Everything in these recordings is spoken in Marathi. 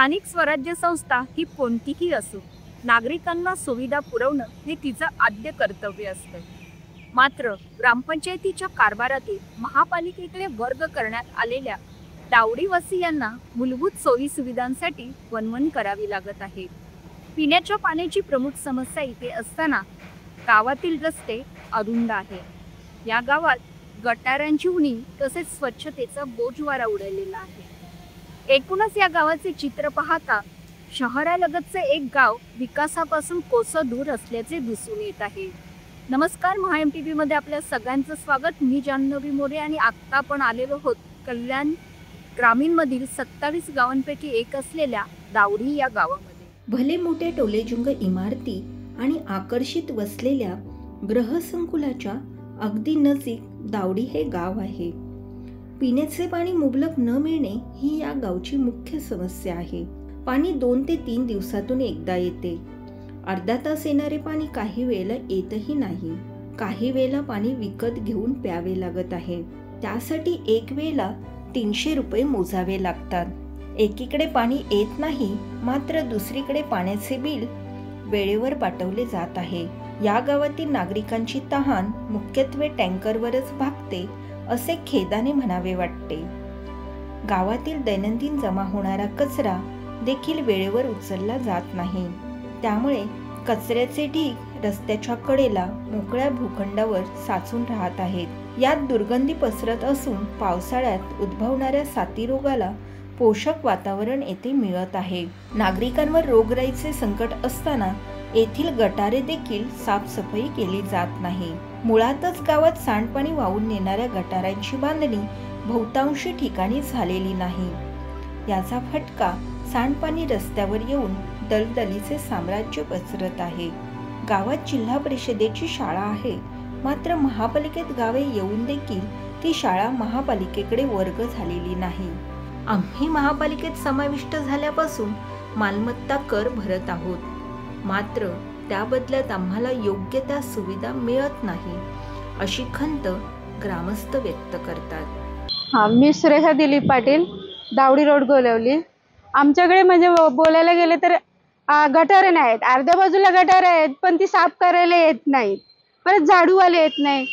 स्थानिक स्वराज्य संस्था ही कोणतीही असो, नागरिकांना सुविधा पुरवणं हे तिचं आद्य कर्तव्य असतं। मात्र ग्रामपंचायतीच्या कारभारातील महापालिकेकडे वर्ग करण्यात आलेल्या दावडीवासियांना मूलभूत सोयी सुविधांसाठी वणवण करावी लागत आहे। पिण्याच्या पाण्याची प्रमुख समस्या इथे असताना गावातील रस्ते अरुंद आहे। या गावात गटारांची उणीव तसेच स्वच्छतेचा बोजवारा उडलेला आहे। एकूणच या गावाचे चित्र पाहता शहरालगतचे एक गाव विकासापासून कोसं दूर असल्याचे दिसून येत आहे। नमस्कार, महाएमटीव्ही मध्ये आपल्या सगळ्यांचं स्वागत। मी जान्हवी मोरे आणि आता आपण आलेलो आहोत कल्याण ग्रामीण मधील 27 गावांपैकी एक असलेल्या दावडी या गावामध्ये। भले मोठे टोलेजुंग इमारती आणि आकर्षित वसलेल्या ग्रहसंकुलाच्या अगदी नजीक दावडी हे गाव आहे। पिण्याचे पाणी मुबलक न मिळणे ही या गावची मुख्य समस्या आहे। पाणी 2 ते 3 दिवसातून एकदा येते। अर्धा तास येणारे पाणी काही वेळेला येतही नाही। काही वेळेला पाणी विकत घेऊन प्यावे लागत आहे। त्यासाठी एक वेळेला 300 रुपये मोजावे लागतात। एकीकडे पाणी येत नाही, मात्र दुसरीकडे पाण्याचे बिल वेळेवर पाठवले जात आहे। या गावातील नागरिकांची तहान मुख्यत्वे टँकरवरच भागते असे खेदाने म्हणावे वाटते। गावातील दैनंदिन जमा होणारा कचरा देखील वेळेवर उचलला जात नाही। त्यामुळे कचऱ्याचे ढीग रस्त्याच्या कडेला मोकळ्या भूखंडावर साचून राहत आहेत। यात दुर्गंधी पसरत असून पावसाळ्यात उद्भवणाऱ्या साथीरोगाला पोषक वातावरण येथे मिळत आहे। नागरिकांवर रोगराईचे संकट असताना येथील गटारे देखील साफसफाई केली जात नाही। मुळातच गावात सांडपाणी वाहून नेणाऱ्या गटारांची बांधणी बहुतांशी ठिकाणी झालेली नाही। याचा फटका सांडपाणी रस्त्यावर येऊन दलदलीचे साम्राज्य पसरत आहे। गावात जिल्हा परिषदेची शाळा आहे, मात्र महापालिकेत गावे येऊन देखील ती शाळा महापालिकेकडे वर्ग झालेली नाही। आम्ही महापालिकेत समाविष्ट झाल्यापासून मालमत्ता कर भरत आहोत, मात्र त्या बदल्यात आम्हाला योग्य त्या सुविधा मिळत नाही, अशी खंत ग्रामस्थ व्यक्त करतात। मी श्रेया दिलीप पाटील, दावडी रोड गोलवली। आमच्याकडे म्हणजे बोलायला गेले तर गटारे नाहीत, अर्ध्या बाजूला गटारे आहेत पण ती साफ करायला येत नाहीत। परत झाडूवाले येत नाही,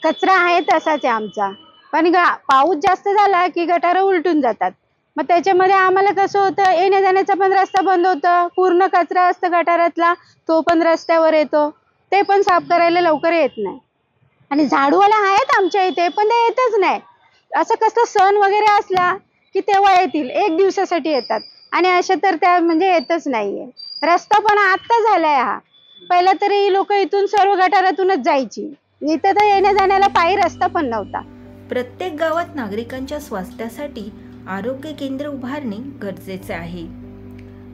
कचरा आहे तसाच आहे आमचा। पण पाऊस जास्त झाला की गटारं उलटून जातात। मग त्याच्यामध्ये आम्हाला कसं होतं, येण्या जाण्याचा पण रस्ता बंद होतं। पूर्ण कचरा असतं गटारातला, तो पण रस्त्यावर येतो, ते पण साफ करायला लवकर येत नाही। आणि झाडूवाले आहेत आमच्या इथे, पण ते येतच नाही। असं कसं सण वगैरे असला की तेव्हा येतील, 1 दिवसासाठी येतात, आणि अशा तर त्या म्हणजे येतच नाहीये। रस्ता पण आता झालाय हा, पहिला तरी लोक इथून सर्व गटारातूनच जायची, इथे तर येण्या जाण्याला पायी रस्ता पण नव्हता। प्रत्येक गावात नागरिकांच्या स्वास्थ्यासाठी आरोग्य केंद्र उभारणे गरजेचे आहे।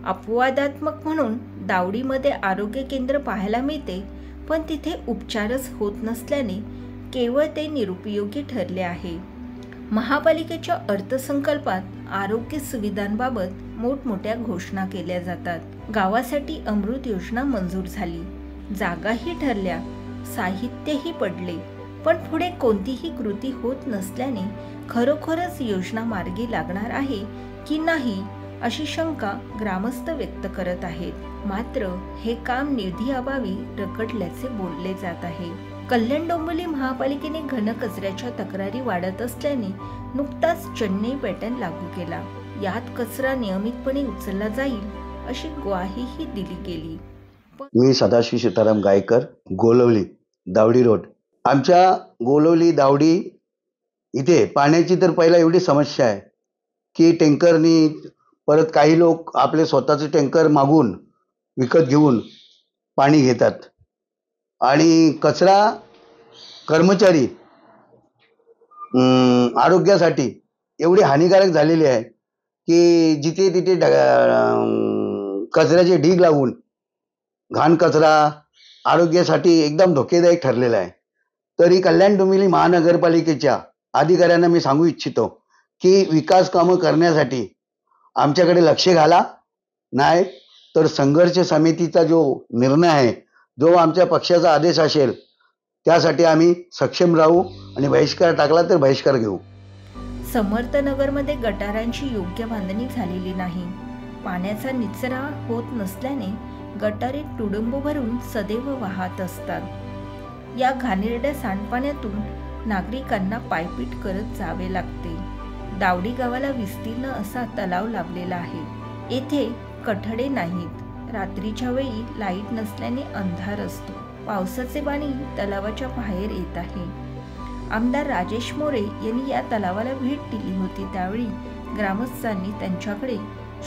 अपवादात्मक म्हणून दावडीमध्ये आरोग्य केंद्र पाहायला मिळते, पण तिथे उपचारच होत नसल्याने केवळ ते निरुपयोगी ठरले आहे। महापालिकेच्या अर्थसंकल्पात आरोग्य सुविधांबाबत मोठमोठ्या घोषणा केल्या जातात। गावासाठी अमृत योजना मंजूर झाली, जागाही ठरल्या, साहित्यही पडले, पण पुढे कोणतीही कृती होत नसल्याने खरोखरच योजना मार्गी लागणार आहे की नाही अशी शंका ग्रामस्थ व्यक्त करत आहेत। मात्र हे काम निधीअभावी रखडल्याचे बोलले जात आहे। कल्याण डोंबिवली महापालिकेने घनकचऱ्याच्या तक्रारी वाढत असल्याने नुकताच चेन्नई पॅटर्न लागू केला। यात कचरा नियमितपणे उचलला जाईल अशी ग्वाहीही दिली गेली। मी सदाशिव सीताराम गायकर, गोलवली, दावडी रोड। आमच्या गोलवली दावडी इथे पाण्याची तर पहिला एवढी समस्या आहे की टँकरनी, परत काही लोक आपले स्वतःचे टँकर मागून विकत घेऊन पाणी घेतात, आणि कचरा कर्मचारी आरोग्यासाठी एवढी हानिकारक झालेली आहे की जिथे तिथे कचऱ्याचे ढीग लावून घाण कचरा आरोग्यासाठी एकदम धोकेदायक ठरलेला आहे। तरी कल्याण डोंबिवली महानगरपालिकेच्या अधिकाऱ्यांना मी सांगू इच्छितो की विकास कामं करण्यासाठी आमच्याकडे लक्ष घाला, नाही तर संघर्ष समितीचा जो निर्णय आहे, जो आमच्या पक्षाचा आदेश असेल, त्यासाठी आम्ही सक्षम राहू, आणि बहिष्कार टाकला तर बहिष्कार घेऊ। समर्थनगरमध्ये गटारांची योग्य बांधणी झालेली नाही। पाण्याचा निचरा होत नसल्याने गटारे तुडुंब भरून सदैव वाहत असतात। या घाणेरड्या सांडपाण्यातून नागरिकांना पायपीट करत जावे लागते। दावडी गावाला विस्तीर्ण असा तलाव लाभलेला आहे। येथे कठडे नाहीत। रात्रीच्या वेळी लाईट नसल्याने अंधार असतो। पावसाचे पाणी तलावाच्या बाहेर येत आहे। आमदार राजेश मोरे यांनी या तलावाला भेट दिली होती। त्यावेळी ग्रामस्थांनी त्यांच्याकडे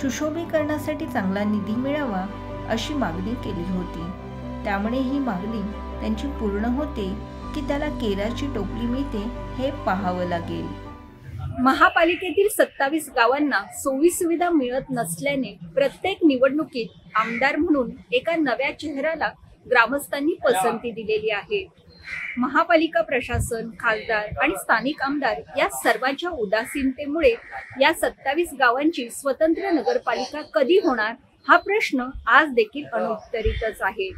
सुशोभीकरणासाठी चांगला निधी मिळावा अशी मागणी केली होती। त्यामुळे ही मागणी त्यांची पूर्ण होते की त्याला केराची टोपली मिळते हे पाहावं लागेल। महापालिकेतील 27 गावांना सोयी सुविधा मिळत नसल्याने प्रत्येक निवडणुकीत आमदार म्हणून एका नव्या चेहऱ्याला ग्रामस्थांनी पसंती दिलेली आहे। महापालिका प्रशासन, खासदार आणि स्थानिक आमदार या सर्वांच्या उदासीनतेमुळे या 27 गावांची स्वतंत्र नगरपालिका कधी होणार हा प्रश्न आज देखील अनुत्तरितच आहे।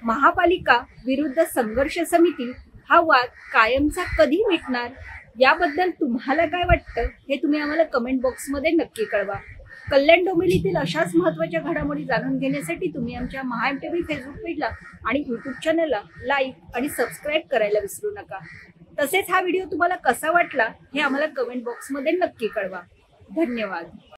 महापालिका विरुद्ध संघर्ष समिती हा वाद कायमचा कधी मिटणार याबद्दल तुम्हाला काय वाटतं हे तुम्ही आम्हाला कमेंट बॉक्समध्ये नक्की कळवा। कल्याण डोंबिवलीतील अशाच महत्त्वाच्या घडामोडी जाणून घेण्यासाठी तुम्ही आमच्या MahaMTV फेसबुक पेजला आणि यूट्यूब चॅनलला लाईक आणि सबस्क्राईब करायला विसरू नका। तसेच हा व्हिडिओ तुम्हाला कसा वाटला हे आम्हाला कमेंट बॉक्समध्ये नक्की कळवा। धन्यवाद।